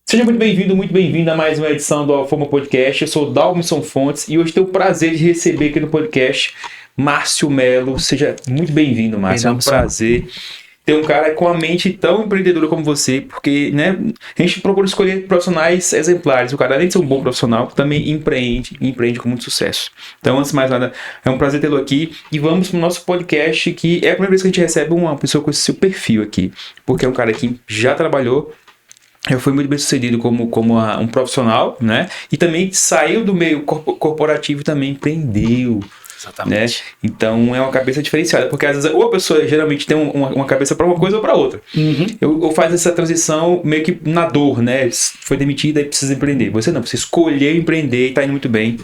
Seja muito bem-vindo a mais uma edição do Alfama Podcast. Eu sou o Dalmison Fontes e hoje tenho o prazer de receber aqui no podcast Márcio Melo. Seja muito bem-vindo, Márcio. É um prazer ter um cara com a mente tão empreendedora como você, porque, né, a gente procura escolher profissionais exemplares. O cara, além de ser um bom profissional, também empreende com muito sucesso. Então, antes de mais nada, é um prazer tê-lo aqui e vamos para o nosso podcast, que é a primeira vez que a gente recebe uma pessoa com esse seu perfil aqui, porque é um cara que já trabalhou. Eu fui muito bem sucedido como um profissional, né? E também saiu do meio corporativo e também empreendeu. Exatamente. Né? Então é uma cabeça diferenciada, porque às vezes ou a pessoa geralmente tem uma cabeça para uma coisa ou para outra. Eu faço essa transição meio que na dor, né? Foi demitida e precisa empreender. Você não, você escolheu empreender e está indo muito bem.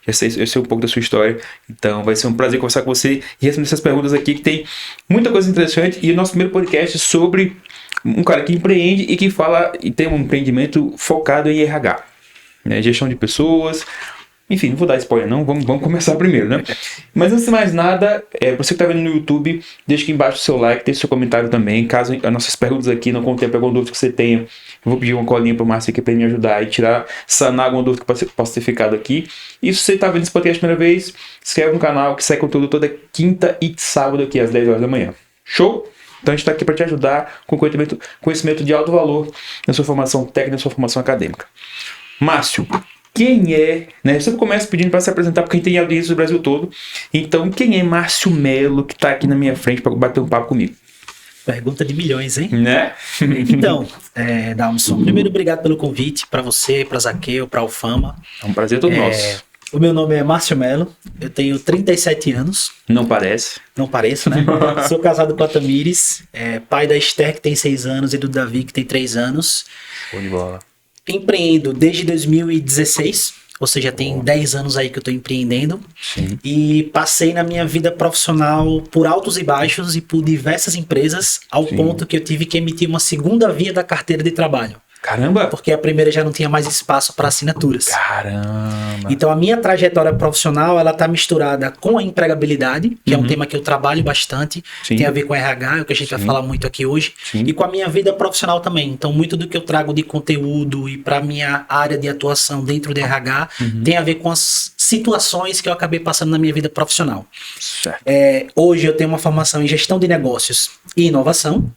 Eu sei um pouco da sua história, então vai ser um prazer conversar com você e responder essas perguntas aqui, que tem muita coisa interessante. E o nosso primeiro podcast sobre um cara que empreende e que fala e tem um empreendimento focado em RH, né? Gestão de pessoas. Enfim, não vou dar spoiler não, vamos começar primeiro, né? Mas antes de mais nada, pra você que está vendo no YouTube, deixa aqui embaixo o seu like, deixa o seu comentário também. Caso as nossas perguntas aqui não contemplem alguma dúvida que você tenha, eu vou pedir uma colinha pro Márcio aqui para ele me ajudar e sanar alguma dúvida que possa ter ficado aqui. E se você está vendo esse podcast pela primeira vez, se inscreve no canal, que sai conteúdo toda quinta e sábado aqui às 10 horas da manhã. Show? Então a gente está aqui para te ajudar com conhecimento de alto valor na sua formação técnica, na sua formação acadêmica. Márcio, quem é, né? Eu sempre começo pedindo para se apresentar, porque a gente tem audiência do Brasil todo. Então, quem é Márcio Melo, que está aqui na minha frente para bater um papo comigo? Pergunta de milhões, hein? Né? Então, Dalmison, primeiro, obrigado pelo convite, para você, para Zaqueu, para Alfama. É um prazer todo nosso. O meu nome é Márcio Melo, eu tenho 37 anos. Não parece? Não pareço, né? Sou casado com a Tamires, pai da Esther, que tem 6 anos, e do Davi, que tem 3 anos. Show de bola. Empreendo desde 2016, ou seja, tem 10 anos aí que eu estou empreendendo. Sim. E passei na minha vida profissional por altos e baixos e por diversas empresas, ao ponto que eu tive que emitir uma segunda via da carteira de trabalho. Caramba! Porque a primeira já não tinha mais espaço para assinaturas. Caramba! Então a minha trajetória profissional, ela tá misturada com a empregabilidade, que é um tema que eu trabalho bastante, tem a ver com RH, é o que a gente vai falar muito aqui hoje, e com a minha vida profissional também. Então muito do que eu trago de conteúdo e para minha área de atuação dentro do RH tem a ver com as situações que eu acabei passando na minha vida profissional. Certo. Hoje eu tenho uma formação em gestão de negócios e inovação,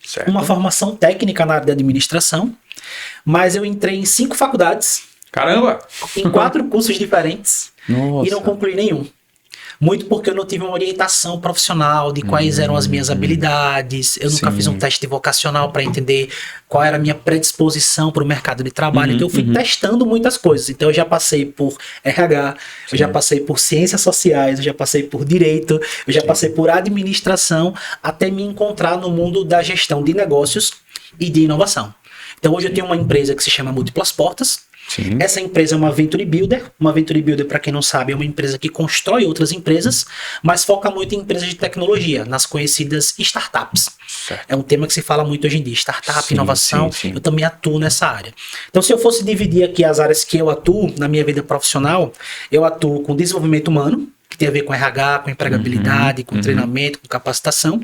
Certo. uma formação técnica na área de administração, mas eu entrei em 5 faculdades. Caramba! Em 4 cursos diferentes. Nossa. E não concluí nenhum. Muito porque eu não tive uma orientação profissional de quais eram as minhas habilidades. Eu nunca fiz um teste vocacional para entender qual era a minha predisposição para o mercado de trabalho. Então eu fui testando muitas coisas. Então eu já passei por RH, eu já passei por ciências sociais, eu já passei por direito, eu já passei por administração, até me encontrar no mundo da gestão de negócios e de inovação. Então hoje eu tenho uma empresa que se chama Múltiplas Portas. Sim. Essa empresa é uma Venture Builder. Uma Venture Builder, para quem não sabe, é uma empresa que constrói outras empresas, mas foca muito em empresas de tecnologia, nas conhecidas startups. Certo. É um tema que se fala muito hoje em dia, startup, inovação. Sim. Eu também atuo nessa área. Então, se eu fosse dividir aqui as áreas que eu atuo na minha vida profissional, eu atuo com desenvolvimento humano, que tem a ver com RH, com empregabilidade, com treinamento, com capacitação.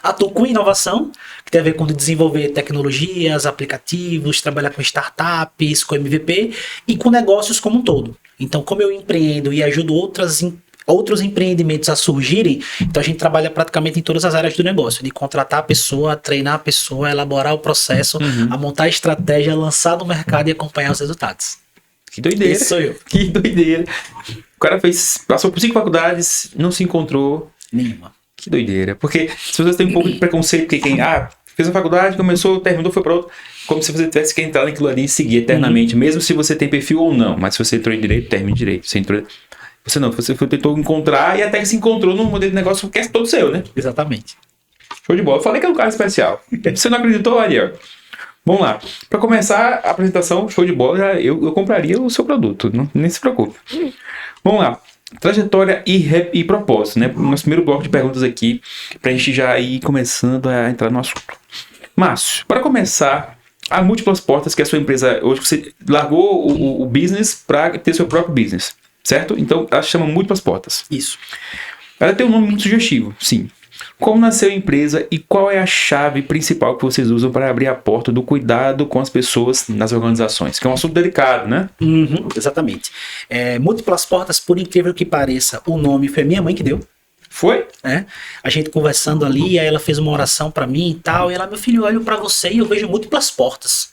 Atuo com inovação, que tem a ver com desenvolver tecnologias, aplicativos, trabalhar com startups, com MVP e com negócios como um todo. Então, como eu empreendo e ajudo outros empreendimentos a surgirem, então a gente trabalha praticamente em todas as áreas do negócio, de contratar a pessoa, treinar a pessoa, elaborar o processo, a montar a estratégia, lançar no mercado e acompanhar os resultados. Que doideira! Esse sou eu. Que doideira! O cara passou por 5 faculdades, não se encontrou. Nenhuma. Que doideira. Porque as pessoas têm um pouco de preconceito, porque quem fez uma faculdade, começou, terminou, foi para outro. Como se você tivesse que entrar naquilo ali e seguir eternamente, mesmo se você tem perfil ou não. Mas se você entrou em direito, termina em direito. Você tentou encontrar e até que se encontrou num modelo de negócio que é todo seu, né? Exatamente. Show de bola. Eu falei que era um cara especial. Você não acreditou, Ariel? Vamos lá. Para começar a apresentação, show de bola, eu compraria o seu produto. Nem se preocupe. Vamos lá. Trajetória e propósito, né? Nosso primeiro bloco de perguntas aqui, pra gente já ir começando a entrar no assunto. Márcio, para começar, a Múltiplas Portas, que é a sua empresa, hoje você largou o business para ter seu próprio business, certo? Então, ela se chama Múltiplas Portas. Isso. Ela tem um nome muito sugestivo, sim. Como nasceu a empresa e qual é a chave principal que vocês usam para abrir a porta do cuidado com as pessoas nas organizações? Que é um assunto delicado, né? Exatamente. Múltiplas Portas, por incrível que pareça, o nome foi minha mãe que deu. Foi? A gente conversando ali, aí ela fez uma oração pra mim e tal, e ela, meu filho, eu olho pra você e eu vejo múltiplas portas.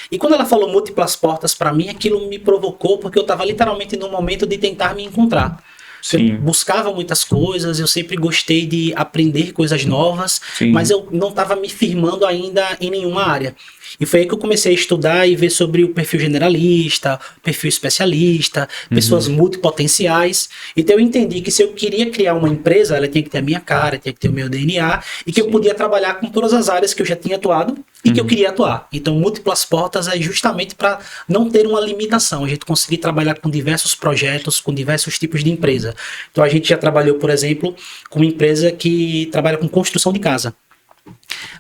E quando ela falou múltiplas portas pra mim, aquilo me provocou, porque eu tava literalmente no momento de tentar me encontrar. Sim. Eu buscava muitas coisas, eu sempre gostei de aprender coisas novas, Sim. mas eu não estava me firmando ainda em nenhuma área. E foi aí que eu comecei a estudar e ver sobre o perfil generalista, perfil especialista, pessoas multipotenciais. Então eu entendi que se eu queria criar uma empresa, ela tinha que ter a minha cara, tinha que ter o meu DNA, e que eu podia trabalhar com todas as áreas que eu já tinha atuado e que eu queria atuar. Então múltiplas portas é justamente para não ter uma limitação, a gente conseguir trabalhar com diversos projetos, com diversos tipos de empresa. Então a gente já trabalhou, por exemplo, com uma empresa que trabalha com construção de casa.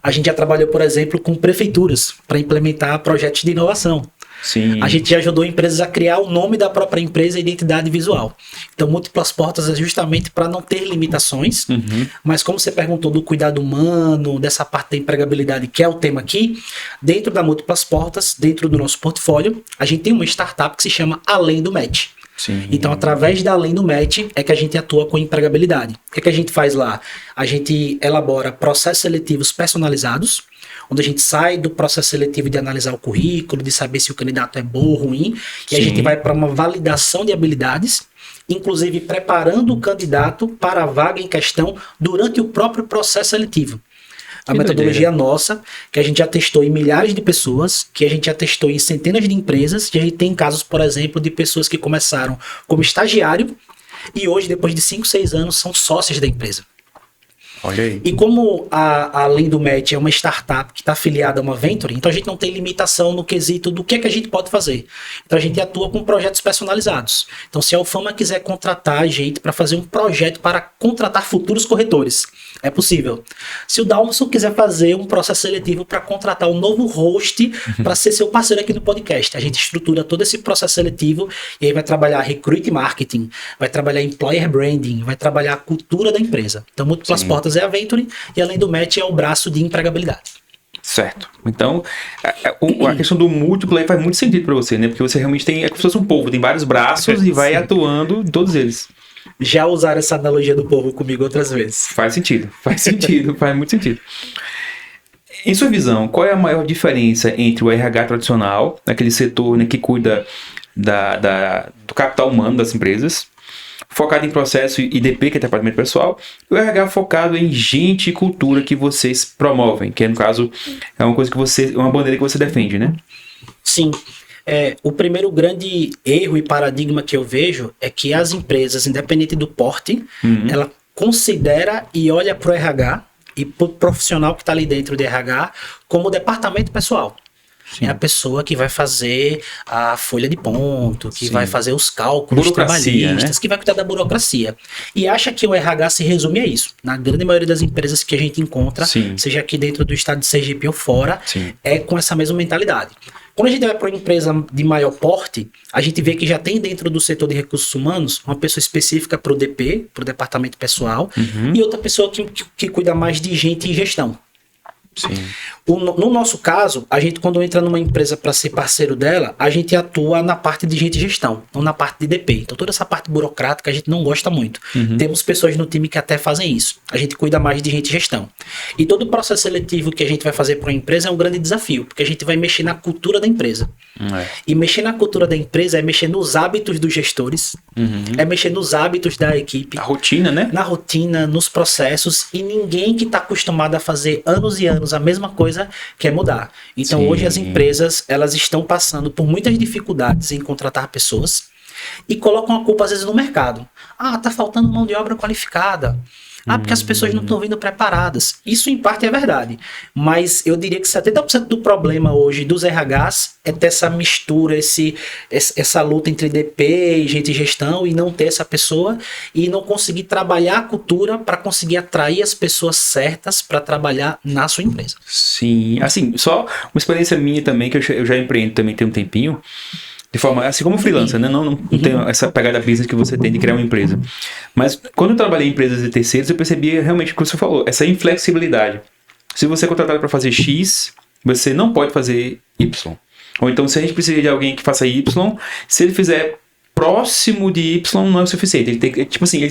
A gente já trabalhou, por exemplo, com prefeituras para implementar projetos de inovação. Sim. A gente já ajudou empresas a criar o nome da própria empresa e identidade visual. Então, múltiplas portas é justamente para não ter limitações, mas como você perguntou do cuidado humano, dessa parte da empregabilidade, que é o tema aqui, dentro da múltiplas portas, dentro do nosso portfólio, a gente tem uma startup que se chama Além do Match. Sim. Então, através da Além do Match é que a gente atua com empregabilidade. O que a gente faz lá? A gente elabora processos seletivos personalizados, onde a gente sai do processo seletivo de analisar o currículo, de saber se o candidato é bom ou ruim, e a gente vai para uma validação de habilidades, inclusive preparando o candidato para a vaga em questão durante o próprio processo seletivo. A metodologia nossa, que a gente já testou em milhares de pessoas, que a gente já testou em centenas de empresas, que a gente tem casos, por exemplo, de pessoas que começaram como estagiário e hoje, depois de 5, 6 anos, são sócias da empresa. Olha aí. E como a Além do Match é uma startup que está afiliada a uma venture, então a gente não tem limitação no quesito do que é que a gente pode fazer. Então a gente atua com projetos personalizados. Então se a Alfama quiser contratar a gente para fazer um projeto para contratar futuros corretores, é possível. Se o Dalmason quiser fazer um processo seletivo para contratar um novo host para ser seu parceiro aqui no podcast, a gente estrutura todo esse processo seletivo e aí vai trabalhar recruit marketing, vai trabalhar employer branding, vai trabalhar a cultura da empresa. Então múltiplas portas é a Venture e Além do Match é o braço de empregabilidade. Certo. Então, a questão do múltiplo aí faz muito sentido para você, né? Porque você realmente tem, é como se fosse um povo, tem vários braços e vai atuando em todos eles. Já usaram essa analogia do povo comigo outras vezes. Faz sentido, faz muito sentido. Em sua visão, qual é a maior diferença entre o RH tradicional, aquele setor, né, que cuida do capital humano das empresas, focado em processo IDP, que é departamento pessoal, e o RH focado em gente e cultura que vocês promovem, que no caso é uma coisa que uma bandeira que você defende, né? Sim. O primeiro grande erro e paradigma que eu vejo é que as empresas, independente do porte, ela considera e olha para o RH e para o profissional que está ali dentro do RH como departamento pessoal. Sim. É a pessoa que vai fazer a folha de ponto, que vai fazer os cálculos trabalhistas, né? Que vai cuidar da burocracia. E acha que o RH se resume a isso. Na grande maioria das empresas que a gente encontra, seja aqui dentro do estado de Sergipe ou fora, é com essa mesma mentalidade. Quando a gente vai para uma empresa de maior porte, a gente vê que já tem dentro do setor de recursos humanos uma pessoa específica para o DP, para o departamento pessoal, e outra pessoa que cuida mais de gente e gestão. Sim. No nosso caso, a gente quando entra numa empresa para ser parceiro dela, a gente atua na parte de gente e gestão, não na parte de DP. Então toda essa parte burocrática a gente não gosta muito. Temos pessoas no time que até fazem isso. A gente cuida mais de gente e gestão. E todo o processo seletivo que a gente vai fazer para uma empresa é um grande desafio, porque a gente vai mexer na cultura da empresa. E mexer na cultura da empresa é mexer nos hábitos dos gestores, é mexer nos hábitos da equipe. A rotina, né? Na rotina, nos processos, e ninguém que está acostumado a fazer anos e anos a mesma coisa quer mudar. Então hoje as empresas elas estão passando por muitas dificuldades em contratar pessoas e colocam a culpa às vezes no mercado. Tá faltando mão de obra qualificada. Porque as pessoas não estão vindo preparadas. Isso em parte é verdade. Mas eu diria que 70% do problema hoje dos RHs é ter essa mistura, essa luta entre DP e gente de gestão e não ter essa pessoa e não conseguir trabalhar a cultura para conseguir atrair as pessoas certas para trabalhar na sua empresa. Sim. Assim, só uma experiência minha também, que eu já empreendo também tem um tempinho. De forma, assim como freelancer, né? Não tem essa pegada business que você tem de criar uma empresa. Mas quando eu trabalhei em empresas de terceiros, eu percebi realmente o que você falou, essa inflexibilidade. Se você é contratado para fazer X, você não pode fazer Y. Ou então, se a gente precisa de alguém que faça Y, se ele fizer próximo de Y, não é o suficiente. Ele tem, tipo assim,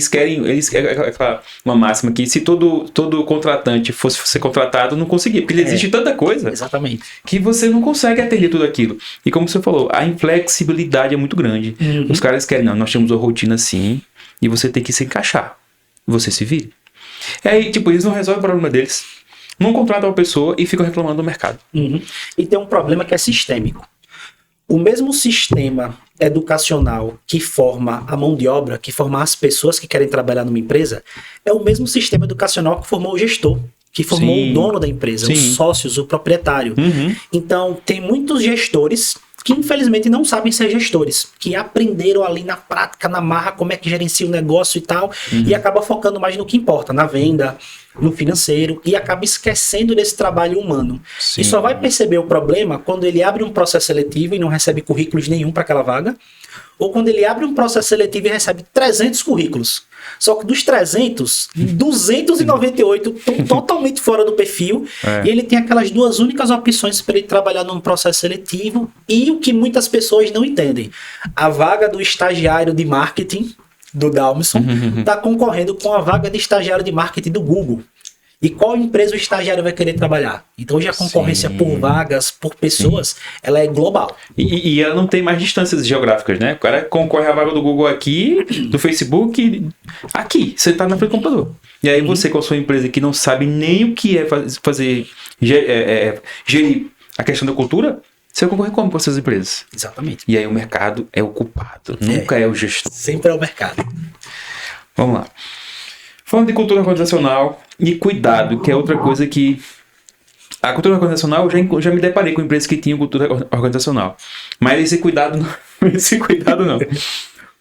uma máxima que se todo contratante fosse ser contratado, não conseguia, porque existe tanta coisa. Exatamente. Que você não consegue atender tudo aquilo. E como você falou, a inflexibilidade é muito grande. Os caras querem, não, nós temos uma rotina assim, e você tem que se encaixar. Você se vire. E aí, tipo, eles não resolvem o problema deles. Não contratam uma pessoa e ficam reclamando do mercado. E tem um problema que é sistêmico. O mesmo sistema educacional que forma a mão de obra, que forma as pessoas que querem trabalhar numa empresa, é o mesmo sistema educacional que formou o gestor, que formou o dono da empresa, os sócios, o proprietário. Então, tem muitos gestores que infelizmente não sabem ser gestores, que aprenderam ali na prática, na marra, como é que gerencia o negócio e tal, e acaba focando mais no que importa, na venda, no financeiro, e acaba esquecendo desse trabalho humano. E só vai perceber o problema quando ele abre um processo seletivo e não recebe currículos nenhum para aquela vaga, ou quando ele abre um processo seletivo e recebe 300 currículos. Só que dos 300, 298 estão totalmente fora do perfil, e ele tem aquelas duas únicas opções para ele trabalhar num processo seletivo, e o que muitas pessoas não entendem. A vaga do estagiário de marketing do Dalmison está concorrendo com a vaga de estagiário de marketing do Google. E qual empresa o estagiário vai querer trabalhar? Então hoje a concorrência por vagas, por pessoas, ela é global. E ela não tem mais distâncias geográficas, né? O cara concorre à vaga do Google aqui, do Facebook, aqui, você está na frente do computador. E aí você com a sua empresa que não sabe nem o que é gerir a questão da cultura, você vai concorrer como com essas empresas? Exatamente. E aí o mercado é o culpado, nunca é o gestor. Sempre é o mercado. Vamos lá. Falando de cultura organizacional e cuidado, que é outra coisa que... A cultura organizacional, eu já me deparei com empresas que tinham cultura organizacional. Mas esse cuidado não.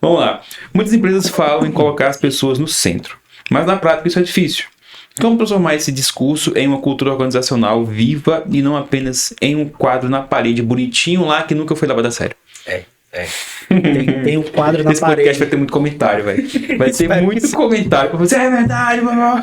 Vamos lá. Muitas empresas falam em colocar as pessoas no centro. Mas na prática isso é difícil. Como transformar esse discurso em uma cultura organizacional viva e não apenas em um quadro na parede bonitinho lá que nunca foi levado a sério? Tem um quadro na Esse parede. podcast vai ter muito comentário, velho. Vai ter muito comentário pra você. É verdade, mano.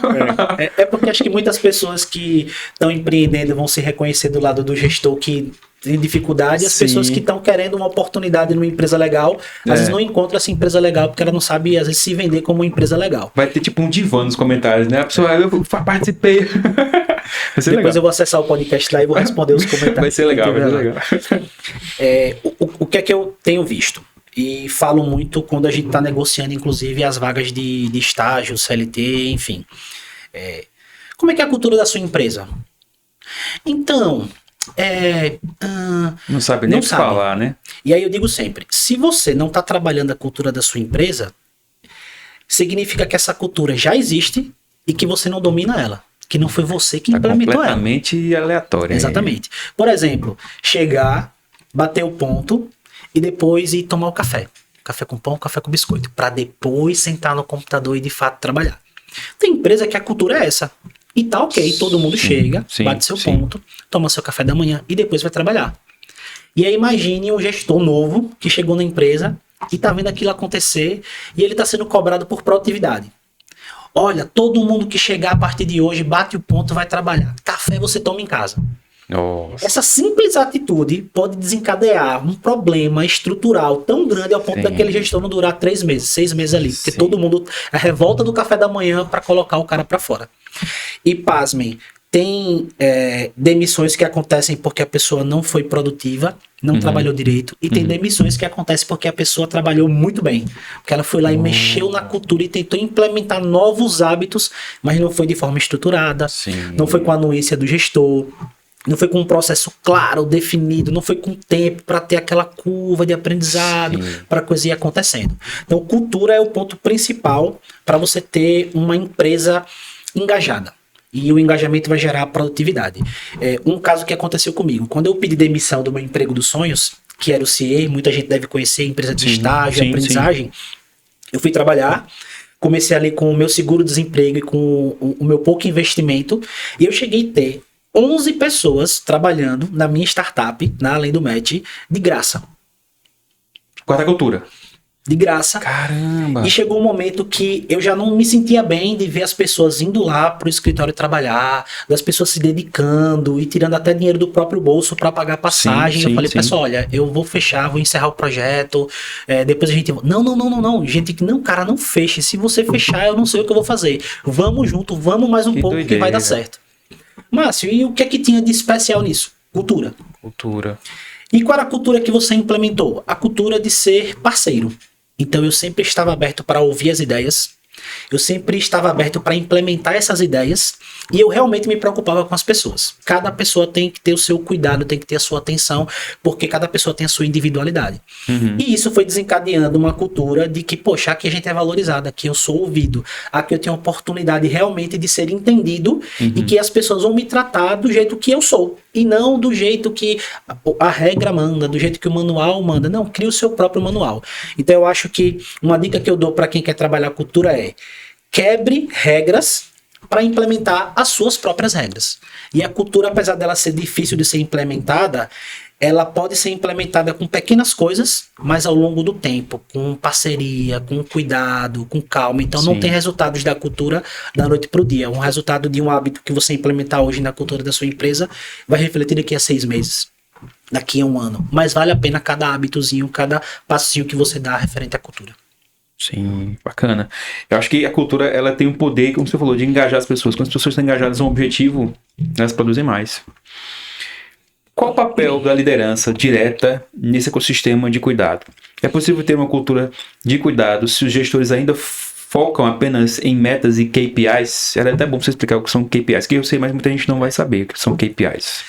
É porque acho que muitas pessoas que estão empreendendo vão se reconhecer do lado do gestor que tem dificuldade, e as pessoas que estão querendo uma oportunidade numa empresa legal, às vezes não encontram essa empresa legal porque ela não sabe, às vezes, se vender como uma empresa legal. Vai ter tipo um divã nos comentários, né? A pessoa, eu participei. Depois legal. Eu vou acessar o podcast lá e vou responder os comentários. Vai ser legal, vai ser legal. O que é que eu tenho visto? E falo muito quando a gente está negociando, inclusive, as vagas de estágio, CLT, enfim. Como é que é a cultura da sua empresa? Então... não sabe nem o que falar, né? E aí eu digo sempre, se você não está trabalhando a cultura da sua empresa, significa que essa cultura já existe e que você não domina ela, que não foi você que implementou ela. Completamente aleatória. Exatamente. Por exemplo, chegar, bater o ponto e depois ir tomar o café. Café com pão, café com biscoito, para depois sentar no computador e de fato trabalhar. Tem empresa que a cultura é essa. E tá ok, todo mundo chega, bate seu ponto, toma seu café da manhã e depois vai trabalhar. E aí imagine um gestor novo que chegou na empresa e tá vendo aquilo acontecer e ele tá sendo cobrado por produtividade. Olha, todo mundo que chegar a partir de hoje bate o ponto, vai trabalhar. Café você toma em casa. Nossa. Essa simples atitude pode desencadear um problema estrutural tão grande ao ponto daquele gestor não durar 3 meses, 6 meses ali. Porque todo mundo... A revolta do café da manhã para colocar o cara para fora. E pasmem, tem demissões que acontecem porque a pessoa não foi produtiva, não trabalhou direito. E tem demissões que acontecem porque a pessoa trabalhou muito bem. Porque ela foi lá e mexeu na cultura e tentou implementar novos hábitos, mas não foi de forma estruturada, não foi com a anuência do gestor, não foi com um processo claro, definido, não foi com tempo para ter aquela curva de aprendizado, para a coisa ir acontecendo. Então, cultura é o ponto principal para você ter uma empresa engajada. E o engajamento vai gerar produtividade. Um caso que aconteceu comigo, quando eu pedi demissão do meu emprego dos sonhos, que era o CIE, muita gente deve conhecer, empresa de estágio, aprendizagem, eu fui trabalhar, comecei ali com o meu seguro-desemprego e com o meu pouco investimento, e eu cheguei a ter 11 pessoas trabalhando na minha startup, na Além do Match, de graça. Quarta cultura. De graça. Caramba! E chegou um momento que eu já não me sentia bem de ver as pessoas indo lá pro escritório trabalhar, das pessoas se dedicando e tirando até dinheiro do próprio bolso para pagar passagem. Sim, eu falei, sim. pessoal, olha, eu vou fechar, vou encerrar o projeto, depois a gente... Não, gente, não, cara, não feche. Se você fechar, eu não sei o que eu vou fazer. Vamos junto, vamos mais um pouco que vai dar certo. Márcio, e o que é que tinha de especial nisso? Cultura. Cultura. E qual era a cultura que você implementou? A cultura de ser parceiro. Então eu sempre estava aberto para ouvir as ideias, eu sempre estava aberto para implementar essas ideias e eu realmente me preocupava com as pessoas. Cada pessoa tem que ter o seu cuidado, tem que ter a sua atenção, porque cada pessoa tem a sua individualidade. E isso foi desencadeando uma cultura de que, poxa, aqui a gente é valorizado, aqui eu sou ouvido, aqui eu tenho a oportunidade realmente de ser entendido e que as pessoas vão me tratar do jeito que eu sou. E não do jeito que a regra manda, do jeito que o manual manda. Não, cria o seu próprio manual. Então eu acho que uma dica que eu dou para quem quer trabalhar a cultura é: quebre regras para implementar as suas próprias regras. E a cultura, apesar dela ser difícil de ser implementada, ela pode ser implementada com pequenas coisas, mas ao longo do tempo, com parceria, com cuidado, com calma. Então não tem resultados da cultura da noite para o dia. Um resultado de um hábito que você implementar hoje na cultura da sua empresa vai refletir daqui a 6 meses, daqui a 1 ano. Mas vale a pena cada hábitozinho, cada passinho que você dá referente à cultura. Sim, bacana. Eu acho que a cultura, ela tem um poder, como você falou, de engajar as pessoas. Quando as pessoas estão engajadas em um objetivo, elas produzem mais. Qual o papel da liderança direta nesse ecossistema de cuidado? É possível ter uma cultura de cuidado se os gestores ainda focam apenas em metas e KPIs? Era até bom você explicar o que são KPIs, que eu sei, mas muita gente não vai saber o que são KPIs.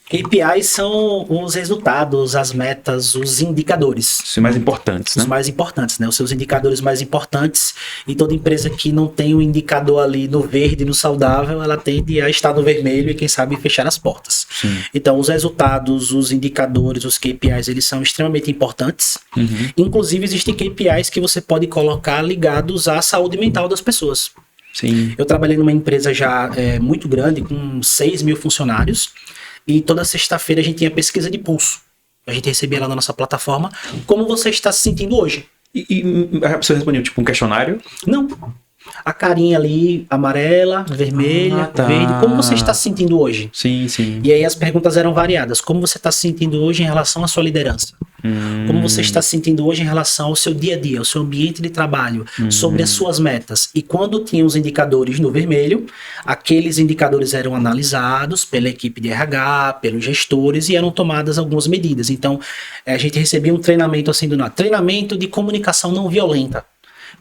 KPIs são os resultados, as metas, os indicadores. Os mais importantes, né? Os mais importantes, né? Os seus indicadores mais importantes. E toda empresa que não tem um indicador ali no verde, no saudável, ela tende a estar no vermelho e, quem sabe, fechar as portas. Sim. Então, os resultados, os indicadores, os KPIs, eles são extremamente importantes. Inclusive, existem KPIs que você pode colocar ligados à saúde mental das pessoas. Sim. Eu trabalhei numa empresa já muito grande, com 6 mil funcionários. E toda sexta-feira a gente tinha pesquisa de pulso. A gente recebia lá na nossa plataforma como você está se sentindo hoje. E a pessoa respondeu tipo um questionário? Não. A carinha ali, amarela, vermelha, verde. Como você está se sentindo hoje? Sim, sim. E aí as perguntas eram variadas. Como você está se sentindo hoje em relação à sua liderança? Como você está se sentindo hoje em relação ao seu dia a dia, ao seu ambiente de trabalho, sobre as suas metas? E quando tinha os indicadores no vermelho, aqueles indicadores eram analisados pela equipe de RH, pelos gestores e eram tomadas algumas medidas. Então, a gente recebia um treinamento assim do nada. Treinamento de comunicação não violenta.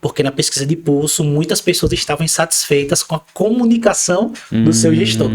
Porque na pesquisa de pulso, muitas pessoas estavam insatisfeitas com a comunicação do seu gestor.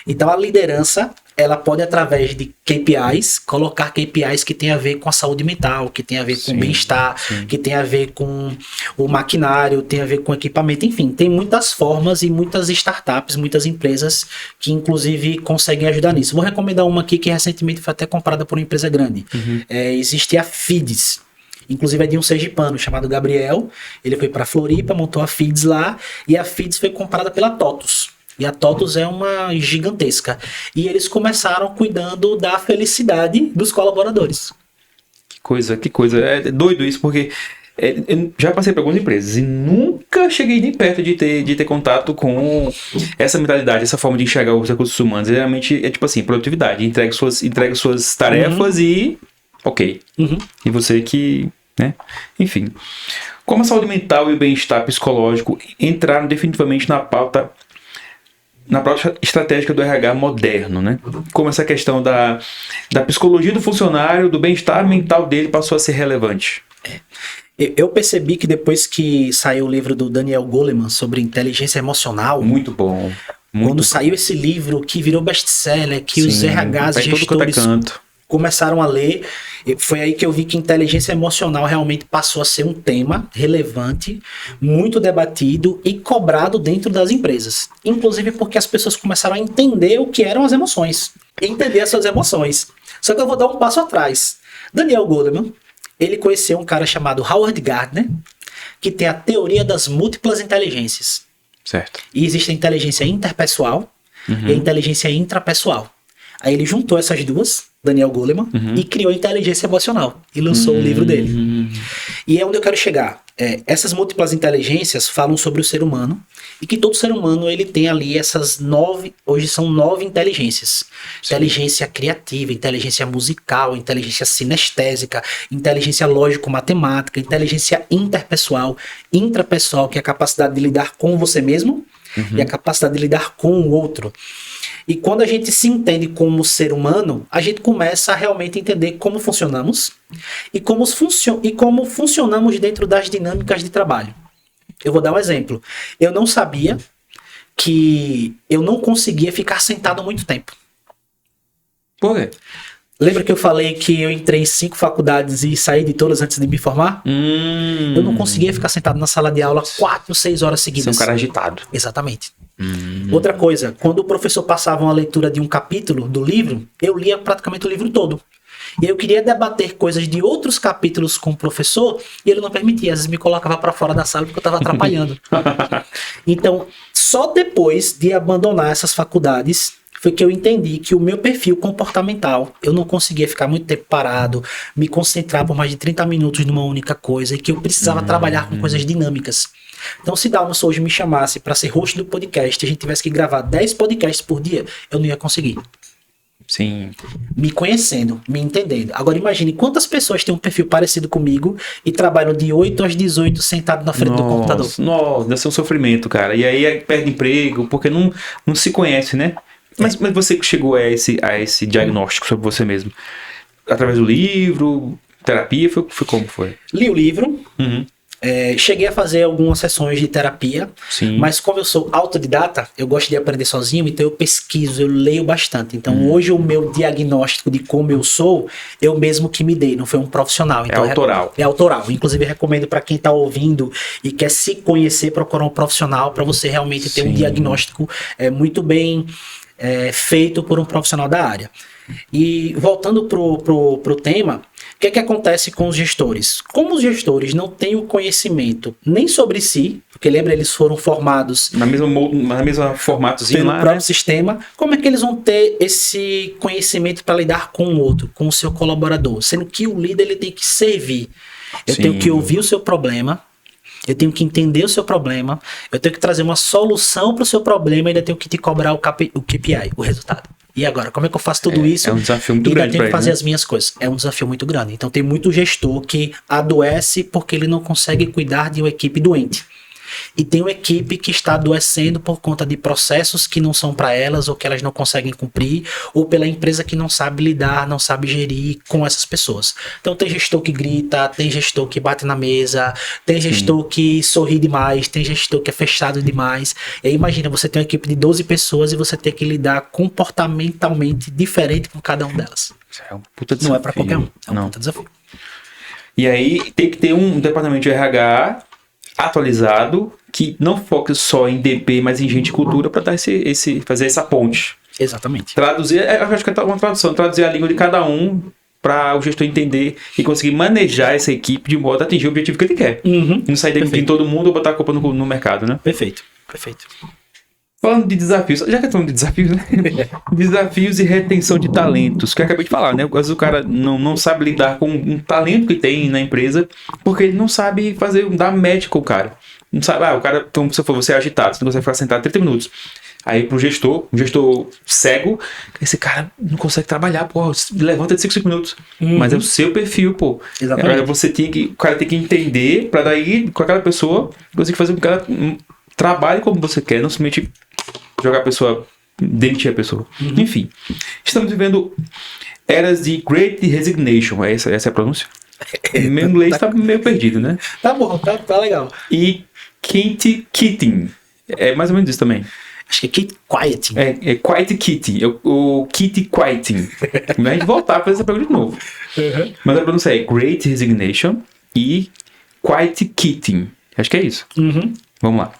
Então, a liderança, ela pode, através de KPIs, colocar KPIs que tem a ver com a saúde mental, que tem a ver com o bem-estar, que tem a ver com o maquinário, tem a ver com o equipamento. Enfim, tem muitas formas e muitas startups, muitas empresas que, inclusive, conseguem ajudar nisso. Vou recomendar uma aqui que recentemente foi até comprada por uma empresa grande. Existe a FIDS. Inclusive é de um sergipano chamado Gabriel. Ele foi para Floripa, montou a FIDS lá. E a FIDS foi comprada pela TOTUS. E a TOTUS é uma gigantesca. E eles começaram cuidando da felicidade dos colaboradores. Que coisa. É doido isso, porque eu já passei por algumas empresas e nunca cheguei nem perto de ter contato com essa mentalidade, essa forma de enxergar os recursos humanos. Geralmente é tipo assim, produtividade. Entrega suas tarefas e... Ok. E você que... né? Enfim. Como a saúde mental e o bem-estar psicológico entraram definitivamente na pauta estratégica do RH moderno, né? Como essa questão da psicologia do funcionário, do bem-estar mental dele passou a ser relevante. Eu percebi que depois que saiu o livro do Daniel Goleman sobre inteligência emocional... Muito bom. Quando saiu esse livro que virou best-seller, que os RHs, gestores... começaram a ler, foi aí que eu vi que inteligência emocional realmente passou a ser um tema relevante, muito debatido e cobrado dentro das empresas. Inclusive porque as pessoas começaram a entender o que eram as emoções, entender as suas emoções. Só que eu vou dar um passo atrás. Daniel Goleman, ele conheceu um cara chamado Howard Gardner, que tem a teoria das múltiplas inteligências. Certo. E existe a inteligência interpessoal e a inteligência intrapessoal. Aí ele juntou essas duas Daniel Goleman, e criou inteligência emocional e lançou o livro dele. E é onde eu quero chegar. Essas múltiplas inteligências falam sobre o ser humano e que todo ser humano ele tem ali essas 9, hoje são 9 inteligências. Sim. Inteligência criativa, inteligência musical, inteligência sinestésica, inteligência lógico-matemática, inteligência interpessoal, intrapessoal, que é a capacidade de lidar com você mesmo e a capacidade de lidar com o outro. E quando a gente se entende como ser humano, a gente começa a realmente entender como funcionamos e como funcionamos dentro das dinâmicas de trabalho. Eu vou dar um exemplo. Eu não sabia que eu não conseguia ficar sentado muito tempo. Por quê? Lembra que eu falei que eu entrei em 5 faculdades e saí de todas antes de me formar? Eu não conseguia ficar sentado na sala de aula 4, 6 horas seguidas. Você é um cara agitado. Exatamente. Outra coisa, quando o professor passava uma leitura de um capítulo do livro, eu lia praticamente o livro todo. E eu queria debater coisas de outros capítulos com o professor e ele não permitia. Às vezes me colocava para fora da sala porque eu estava atrapalhando. Então, só depois de abandonar essas faculdades foi que eu entendi que o meu perfil comportamental, eu não conseguia ficar muito tempo parado, me concentrar por mais de 30 minutos numa única coisa e que eu precisava trabalhar com coisas dinâmicas. Então, se Dalmas hoje me chamasse para ser host do podcast e a gente tivesse que gravar 10 podcasts por dia, eu não ia conseguir. Sim. Me conhecendo, me entendendo. Agora imagine quantas pessoas têm um perfil parecido comigo e trabalham de 8 às 18 sentado na frente do computador. Nossa, deve ser um sofrimento, cara. E aí perde emprego porque não se conhece, né? Mas você que chegou a esse diagnóstico sobre você mesmo? Através do livro, terapia, foi como foi? Li o livro. Cheguei a fazer algumas sessões de terapia, Sim. Mas como eu sou autodidata, eu gosto de aprender sozinho, então eu pesquiso, eu leio bastante. Então hoje o meu diagnóstico de como eu sou, eu mesmo que me dei, não foi um profissional. Então, autoral. É autoral. Inclusive recomendo para quem está ouvindo e quer se conhecer, procurar um profissional para você realmente ter um diagnóstico muito bem feito por um profissional da área. E voltando pro tema, o que é que acontece com os gestores? Como os gestores não têm o conhecimento nem sobre si, porque lembra, eles foram formados na mesma formatozinho pelo lá, próprio sistema, como é que eles vão ter esse conhecimento para lidar com o outro, com o seu colaborador? Sendo que o líder ele tem que servir. Eu tenho que ouvir o seu problema, eu tenho que entender o seu problema, eu tenho que trazer uma solução para o seu problema e ainda tenho que te cobrar o KPI, o resultado. E agora, como é que eu faço tudo isso? É um desafio muito grande. E ainda tenho que fazer as minhas coisas. É um desafio muito grande. Então tem muito gestor que adoece porque ele não consegue cuidar de uma equipe doente. E tem uma equipe que está adoecendo por conta de processos que não são para elas ou que elas não conseguem cumprir, ou pela empresa que não sabe lidar, não sabe gerir com essas pessoas. Então tem gestor que grita, tem gestor que bate na mesa, tem gestor que sorri demais, tem gestor que é fechado demais. E aí imagina, você tem uma equipe de 12 pessoas e você tem que lidar comportamentalmente diferente com cada uma delas. É um puta desafio. Não é para qualquer um, é um puta desafio. E aí tem que ter um departamento de RH atualizado, que não foca só em DP, mas em gente e cultura, para dar fazer essa ponte. Exatamente. Traduzir, eu acho que é uma tradução, traduzir a língua de cada um para o gestor entender e conseguir manejar essa equipe de modo a atingir o objetivo que ele quer. Não sair demitindo todo mundo ou botar a culpa no mercado, né? Perfeito. Falando de desafios, já que estamos de desafios, né? Desafios e retenção de talentos, que eu acabei de falar, né? Às vezes o cara não sabe lidar com um talento que tem na empresa, porque ele não sabe dar match com o cara. Não sabe, o cara, como você é agitado, você não consegue ficar sentado 30 minutos. Aí pro gestor, um gestor cego, esse cara não consegue trabalhar, pô, levanta de 5 minutos. Mas é o seu perfil, pô. Exatamente. O cara tem que entender, pra daí, com aquela pessoa, você tem que fazer com que ela trabalhe como você quer, não simplesmente jogar a pessoa, demitir a pessoa. Enfim, estamos vivendo eras de Great Resignation, essa é a pronúncia? Meu inglês tá meio perdido, né? Tá bom, tá legal. E Quiet Quitting, é mais ou menos isso também. Acho que é Quiet Quieting. É Quiet Quitting, o Quiet Quieting. A gente voltar para essa pergunta de novo. Mas a pronúncia é Great Resignation e Quiet Quitting. Acho que é isso. Vamos lá.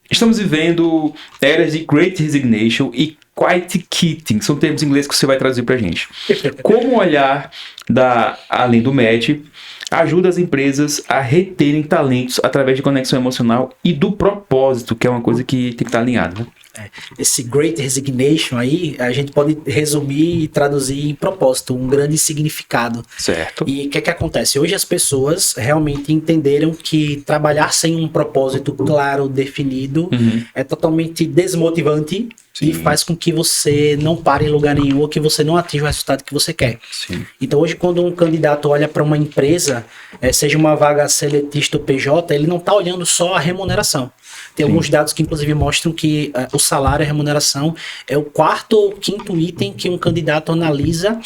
Estamos vivendo eras de Great Resignation e Quiet Quitting. São termos em inglês que você vai traduzir pra gente. Como olhar além do match, ajuda as empresas a reterem talentos através de conexão emocional e do propósito, que é uma coisa que tem que estar alinhada, né? Esse Great Resignation aí, a gente pode resumir e traduzir em propósito, um grande significado. Certo. E o que acontece? Hoje as pessoas realmente entenderam que trabalhar sem um propósito claro, definido, é totalmente desmotivante. Sim. E faz com que você não pare em lugar nenhum ou que você não atinja o resultado que você quer. Sim. Então hoje quando um candidato olha para uma empresa, seja uma vaga seletista ou PJ, ele não está olhando só a remuneração. Tem alguns dados que inclusive mostram que o salário e a remuneração é o quarto ou quinto item que um candidato analisa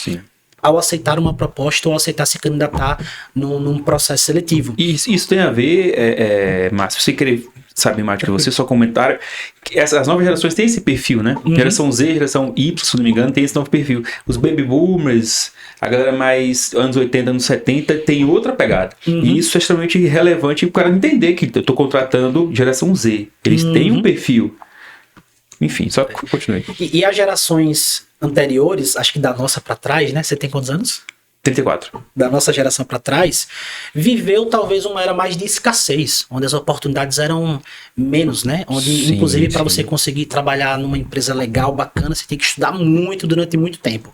ao aceitar uma proposta ou aceitar se candidatar num processo seletivo. Isso tem a ver, Márcio, você querer saber mais do que você, só comentário, que as novas gerações têm esse perfil, né? Geração Z, geração Y, se não me engano, tem esse novo perfil. Os baby boomers, a galera mais anos 80, anos 70, tem outra pegada. E isso é extremamente relevante para o cara entender que eu estou contratando geração Z. Eles têm um perfil. Enfim, só continue. E as gerações anteriores, acho que da nossa para trás, né? Você tem quantos anos? 34. Da nossa geração para trás, viveu talvez uma era mais de escassez, onde as oportunidades eram menos, né? Onde, inclusive, para você conseguir trabalhar numa empresa legal, bacana, você tem que estudar muito durante muito tempo.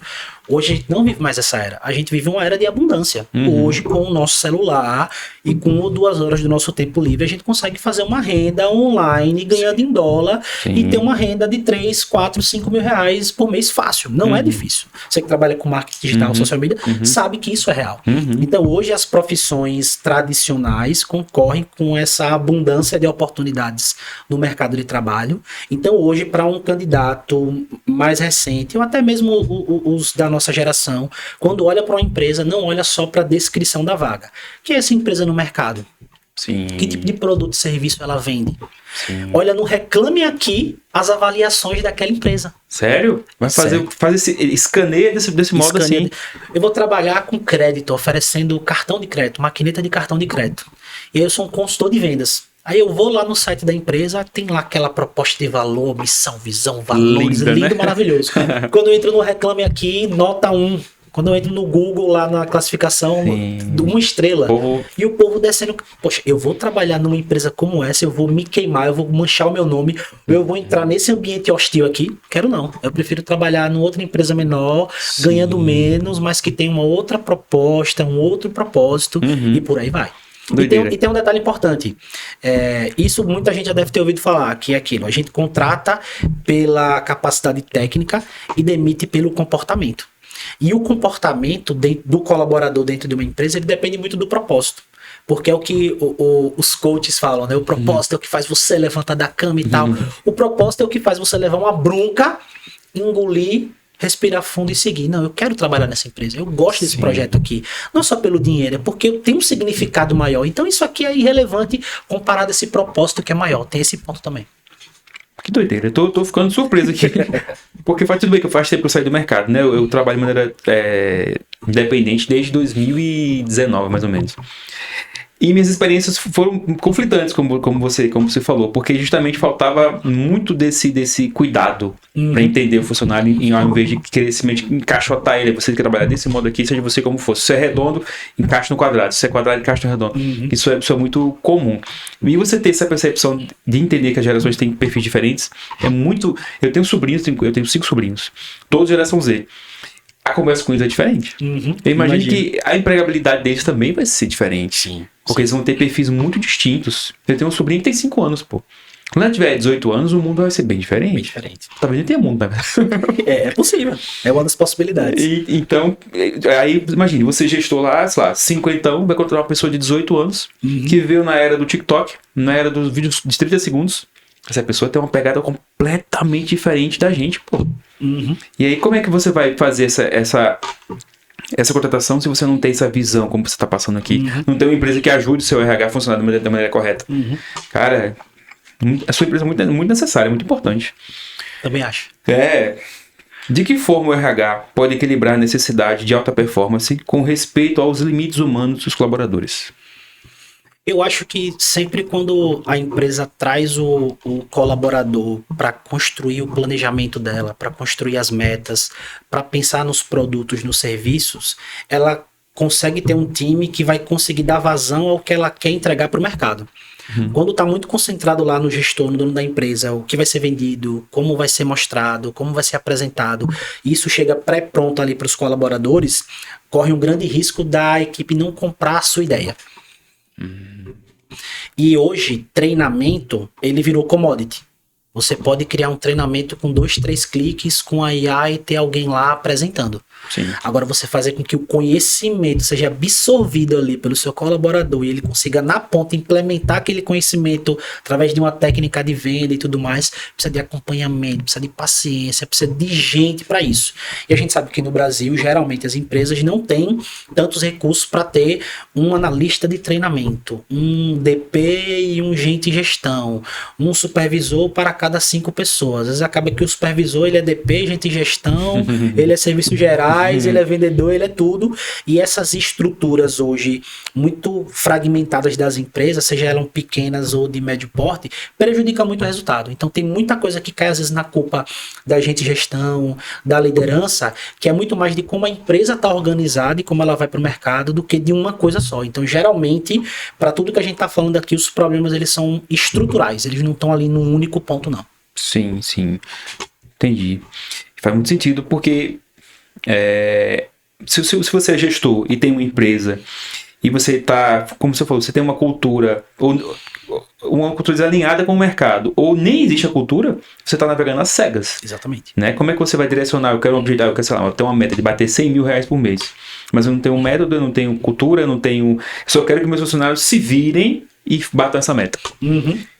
Hoje a gente não vive mais essa era. A gente vive uma era de abundância. Hoje, com o nosso celular e com 1 ou 2 horas do nosso tempo livre, a gente consegue fazer uma renda online ganhando em dólar e ter uma renda de 3, 4, 5 mil reais por mês fácil. Não é difícil. Você que trabalha com marketing digital, social media, sabe que isso é real. Então, hoje as profissões tradicionais concorrem com essa abundância de oportunidades no mercado de trabalho. Então, hoje, para um candidato mais recente, ou até mesmo os da nossa geração, quando olha para uma empresa, não olha só para a descrição da vaga. O que é essa empresa no mercado? Sim. Que tipo de produto e serviço ela vende? Sim. Olha no Reclame Aqui as avaliações daquela empresa. Sério? Vai fazer esse escaneia desse modo assim. Eu vou trabalhar com crédito, oferecendo cartão de crédito, maquineta de cartão de crédito. E eu sou um consultor de vendas. Aí eu vou lá no site da empresa, tem lá aquela proposta de valor, missão, visão, valores, lindo, né? Maravilhoso. Quando eu entro no Reclame Aqui, nota 1. Quando eu entro no Google, lá na classificação, 1 estrela. E o povo descendo, poxa, eu vou trabalhar numa empresa como essa, eu vou me queimar, eu vou manchar o meu nome, eu vou entrar nesse ambiente hostil aqui. Quero não. Eu prefiro trabalhar numa outra empresa menor, ganhando menos, mas que tem uma outra proposta, um outro propósito, e por aí vai. E tem um detalhe importante, isso muita gente já deve ter ouvido falar, que é aquilo, a gente contrata pela capacidade técnica e demite pelo comportamento. E o comportamento do colaborador dentro de uma empresa, ele depende muito do propósito. Porque é o que os coaches falam, né? O propósito é o que faz você levantar da cama e tal. O propósito é o que faz você levar uma bronca, engolir, respirar fundo e seguir. Não, eu quero trabalhar nessa empresa, eu gosto desse projeto aqui. Não só pelo dinheiro, é porque tem um significado maior. Então isso aqui é irrelevante comparado a esse propósito que é maior. Tem esse ponto também. Que doideira, eu tô ficando surpreso aqui. Porque faz tudo bem que faz tempo que eu saí do mercado, né? Eu trabalho de maneira independente desde 2019, mais ou menos. E minhas experiências foram conflitantes, como você falou, porque justamente faltava muito desse cuidado para entender o funcionário, ao invés de querer simplesmente encaixotar ele. Você tem que trabalhar desse modo aqui, seja você como for. Se é redondo, encaixa no quadrado. Se é quadrado, encaixa no redondo. Isso é muito comum. E você ter essa percepção de entender que as gerações têm perfis diferentes é muito... Eu tenho 5 sobrinhos, todos geração Z. A conversa com eles é diferente. Eu imagino que a empregabilidade deles também vai ser diferente. Sim. Porque eles vão ter perfis muito distintos. Eu tenho um sobrinho que tem 5 anos, pô. Quando ela tiver 18 anos, o mundo vai ser bem diferente. Bem diferente. Talvez nem tenha mundo, né? É possível. É uma das possibilidades. Então, aí, imagine, você gestor lá, sei lá, 50, vai contratar uma pessoa de 18 anos, que veio na era do TikTok, na era dos vídeos de 30 segundos. Essa pessoa tem uma pegada completamente diferente da gente, pô. E aí, como é que você vai fazer essa contratação se você não tem essa visão, como você está passando aqui? Não tem uma empresa que ajude o seu RH a funcionar da maneira correta. Cara, a sua empresa é muito necessária, muito importante. Também acho. De que forma o RH pode equilibrar a necessidade de alta performance com respeito aos limites humanos dos colaboradores? Eu acho que sempre quando a empresa traz o colaborador para construir o planejamento dela, para construir as metas, para pensar nos produtos, nos serviços, ela consegue ter um time que vai conseguir dar vazão ao que ela quer entregar para o mercado. Quando está muito concentrado lá no gestor, no dono da empresa, o que vai ser vendido, como vai ser mostrado, como vai ser apresentado, isso chega pré-pronto ali para os colaboradores, corre um grande risco da equipe não comprar a sua ideia. E hoje, treinamento, ele virou commodity. Você pode criar um treinamento com 2, 3 cliques com a IA e ter alguém lá apresentando. Sim. Agora, você fazer com que o conhecimento seja absorvido ali pelo seu colaborador e ele consiga, na ponta, implementar aquele conhecimento através de uma técnica de venda e tudo mais, precisa de acompanhamento, precisa de paciência, precisa de gente para isso. E a gente sabe que no Brasil, geralmente, as empresas não têm tantos recursos para ter um analista de treinamento, um DP e um gente em gestão, um supervisor para cada 5 pessoas. Às vezes acaba que o supervisor ele é DP, gente em gestão, ele é serviços gerais, ele é vendedor, ele é tudo. E essas estruturas hoje muito fragmentadas das empresas, seja elas pequenas ou de médio porte, prejudica muito o resultado. Então tem muita coisa que cai às vezes na culpa da gente em gestão, da liderança, que é muito mais de como a empresa está organizada e como ela vai para o mercado do que de uma coisa só. Então geralmente, para tudo que a gente está falando aqui, os problemas eles são estruturais, eles não estão ali num único ponto não. Sim, sim. Entendi. Faz muito sentido, porque se você é gestor e tem uma empresa e você tá, como você falou, você tem uma cultura desalinhada com o mercado, ou nem existe a cultura, você está navegando às cegas. Exatamente. Né? Como é que você vai direcionar? Eu quero um objetivo, sei lá, eu tenho uma meta de bater R$100 mil por mês, mas eu não tenho um método, eu não tenho cultura, eu só quero que meus funcionários se virem e batam essa meta.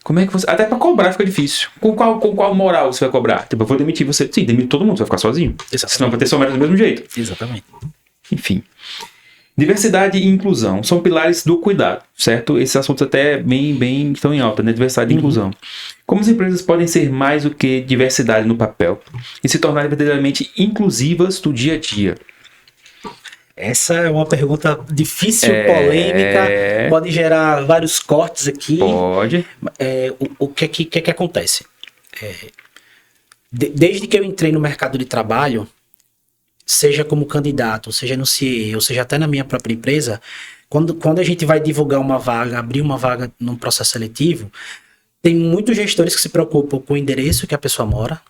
Como é que você... Até para cobrar fica difícil. Com qual moral você vai cobrar? Tipo, eu vou demitir você. Sim, demite todo mundo, você vai ficar sozinho. Exatamente. Senão vai ter sua meta do mesmo jeito. Exatamente. Enfim. Diversidade e inclusão são pilares do cuidado, certo? Esses assuntos até bem estão em alta, né? Diversidade e inclusão. Como as empresas podem ser mais do que diversidade no papel e se tornarem verdadeiramente inclusivas do dia a dia? Essa é uma pergunta difícil, polêmica, pode gerar vários cortes aqui. Pode. O que acontece? Desde que eu entrei no mercado de trabalho, seja como candidato, seja no CIE, ou seja até na minha própria empresa, quando a gente vai divulgar uma vaga, abrir uma vaga num processo seletivo, tem muitos gestores que se preocupam com o endereço que a pessoa mora,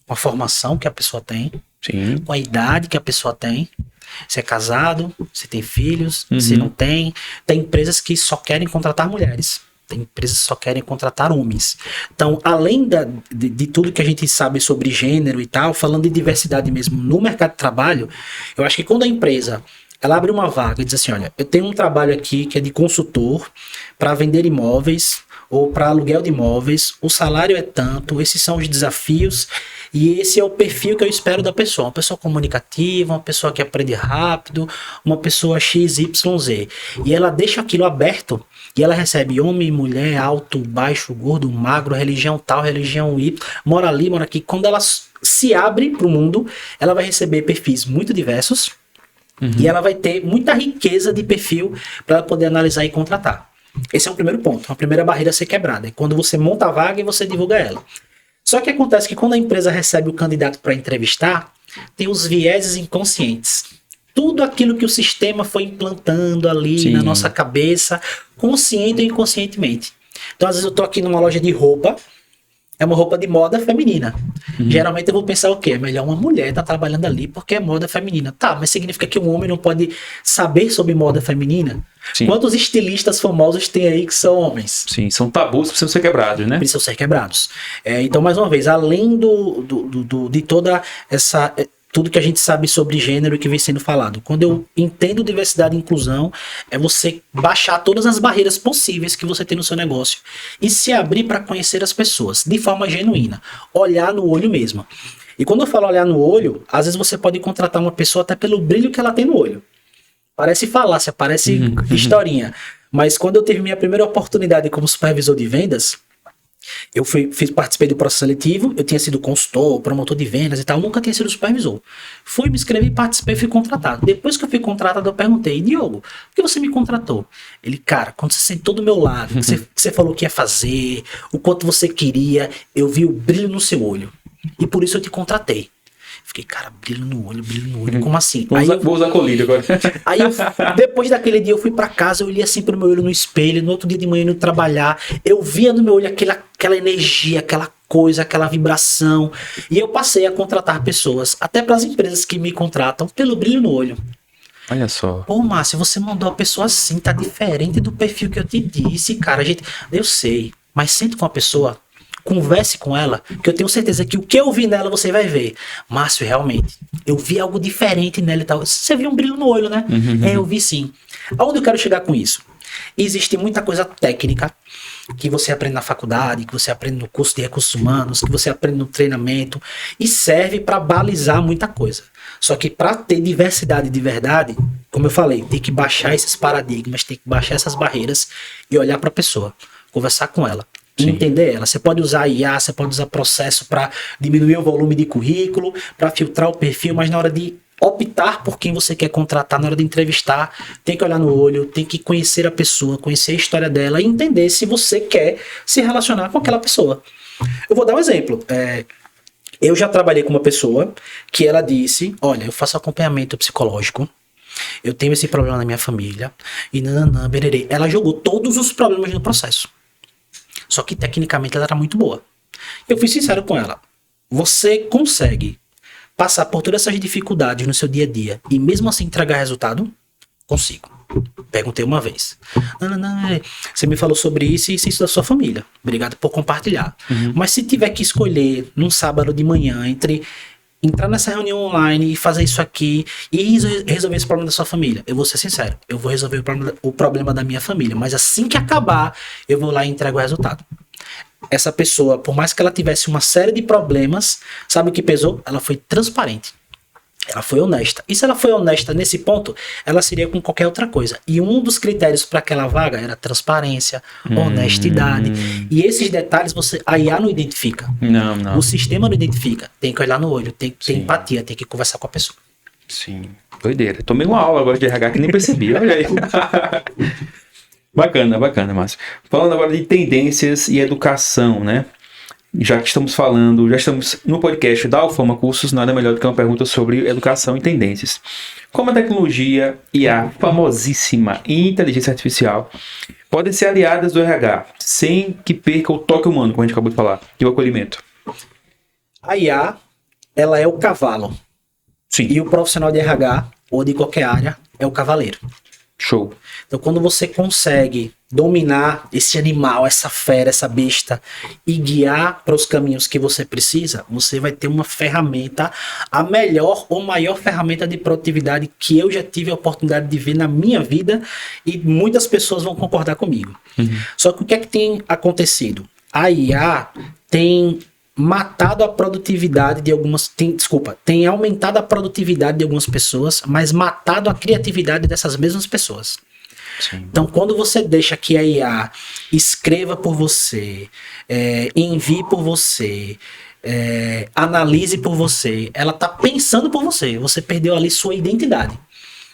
com a formação que a pessoa tem, Sim. com a idade que a pessoa tem, se é casado, se tem filhos, se não tem. Tem empresas que só querem contratar mulheres. Tem empresas que só querem contratar homens. Então, além de tudo que a gente sabe sobre gênero e tal, falando de diversidade mesmo no mercado de trabalho, eu acho que quando a empresa ela abre uma vaga e diz assim, olha, eu tenho um trabalho aqui que é de consultor para vender imóveis ou para aluguel de imóveis, o salário é tanto, esses são os desafios e esse é o perfil que eu espero da pessoa. Uma pessoa comunicativa, uma pessoa que aprende rápido, uma pessoa XYZ. E ela deixa aquilo aberto e ela recebe homem, mulher, alto, baixo, gordo, magro, religião tal, religião Y, mora ali, mora aqui. Quando ela se abre para o mundo, ela vai receber perfis muito diversos e ela vai ter muita riqueza de perfil para ela poder analisar e contratar. Esse é o primeiro ponto, a primeira barreira a ser quebrada. É quando você monta a vaga e você divulga ela. Só que acontece que quando a empresa recebe o candidato para entrevistar, tem os vieses inconscientes. Tudo aquilo que o sistema foi implantando ali na nossa cabeça, consciente ou inconscientemente. Então, às vezes eu estou aqui numa loja de roupa, é uma roupa de moda feminina. Geralmente eu vou pensar o quê? É melhor uma mulher estar trabalhando ali porque é moda feminina. Tá, mas significa que um homem não pode saber sobre moda feminina? Sim. Quantos estilistas famosos tem aí que são homens? Sim, são tabus que precisam ser quebrados, né? Precisam ser quebrados. Então, mais uma vez, além de toda essa... tudo que a gente sabe sobre gênero e que vem sendo falado. Quando eu entendo diversidade e inclusão, é você baixar todas as barreiras possíveis que você tem no seu negócio e se abrir para conhecer as pessoas de forma genuína. Olhar no olho mesmo. E quando eu falo olhar no olho, às vezes você pode contratar uma pessoa até pelo brilho que ela tem no olho. Parece falácia, parece historinha. Mas quando eu tive minha primeira oportunidade como supervisor de vendas, eu participei do processo seletivo, eu tinha sido consultor, promotor de vendas e tal, nunca tinha sido supervisor. Fui, me inscrevi, participei, fui contratado. Depois que eu fui contratado, eu perguntei, Diogo, por que você me contratou? Ele, cara, quando você sentou do meu lado, que você falou que ia fazer, o quanto você queria, eu vi o brilho no seu olho. E por isso eu te contratei. Fiquei, cara, brilho no olho, como assim? Vou usar colírio agora. Aí, depois daquele dia, eu fui pra casa, eu olhei assim pro meu olho no espelho, no outro dia de manhã indo trabalhar, eu via no meu olho aquela energia, aquela coisa, aquela vibração, e eu passei a contratar pessoas, até para as empresas que me contratam, pelo brilho no olho. Olha só. Pô, Márcio, você mandou a pessoa assim, tá diferente do perfil que eu te disse, cara, eu sei, mas sente com a pessoa, converse com ela, que eu tenho certeza que o que eu vi nela você vai ver. Márcio, realmente, eu vi algo diferente nela e tal. Você viu um brilho no olho, né? Eu vi sim. Aonde eu quero chegar com isso? Existe muita coisa técnica que você aprende na faculdade, que você aprende no curso de recursos humanos, que você aprende no treinamento e serve para balizar muita coisa. Só que para ter diversidade de verdade, como eu falei, tem que baixar esses paradigmas, tem que baixar essas barreiras e olhar para a pessoa, conversar com ela. Sim. Entender ela. Você pode usar IA, você pode usar processo para diminuir o volume de currículo, para filtrar o perfil, mas na hora de optar por quem você quer contratar, na hora de entrevistar, tem que olhar no olho, tem que conhecer a pessoa, conhecer a história dela e entender se você quer se relacionar com aquela pessoa. Eu vou dar um exemplo. Eu já trabalhei com uma pessoa que ela disse, olha, eu faço acompanhamento psicológico, eu tenho esse problema na minha família, e nananã, bererê. Ela jogou todos os problemas no processo. Só que tecnicamente ela era muito boa. Eu fui sincero com ela. Você consegue passar por todas essas dificuldades no seu dia a dia e mesmo assim entregar resultado? Consigo. Perguntei uma vez. Não, você me falou sobre isso e isso da sua família. Obrigado por compartilhar. Mas se tiver que escolher num sábado de manhã entre entrar nessa reunião online e fazer isso aqui e resolver esse problema da sua família, eu vou ser sincero, eu vou resolver o problema da minha família, mas assim que acabar, eu vou lá e entrego o resultado. Essa pessoa, por mais que ela tivesse uma série de problemas, sabe o que pesou? Ela foi transparente. Ela foi honesta. E se ela foi honesta nesse ponto, ela seria com qualquer outra coisa. E um dos critérios para aquela vaga era transparência, honestidade. E esses detalhes a IA não identifica. Não. O sistema não identifica. Tem que olhar no olho, tem que ter empatia, tem que conversar com a pessoa. Sim, doideira. Tomei uma aula agora de RH que nem percebi, olha aí. Bacana, Márcio. Falando agora de tendências e educação, né? Já estamos no podcast da Alfama Cursos, nada melhor do que uma pergunta sobre educação e tendências. Como a tecnologia e a famosíssima inteligência artificial podem ser aliadas do RH, sem que perca o toque humano, como a gente acabou de falar, e o acolhimento? A IA, ela é o cavalo. Sim. E o profissional de RH, ou de qualquer área, é o cavaleiro. Show. Então, quando você consegue dominar esse animal, essa fera, essa besta e guiar para os caminhos que você precisa, você vai ter uma ferramenta, a melhor ou maior ferramenta de produtividade que eu já tive a oportunidade de ver na minha vida e muitas pessoas vão concordar comigo. Só que o que é que tem acontecido? A IA tem matado a produtividade de algumas... tem aumentado a produtividade de algumas pessoas, mas matado a criatividade dessas mesmas pessoas. Sim. Então, quando você deixa que a IA escreva por você, envie por você, analise por você, ela está pensando por você, você perdeu ali sua identidade.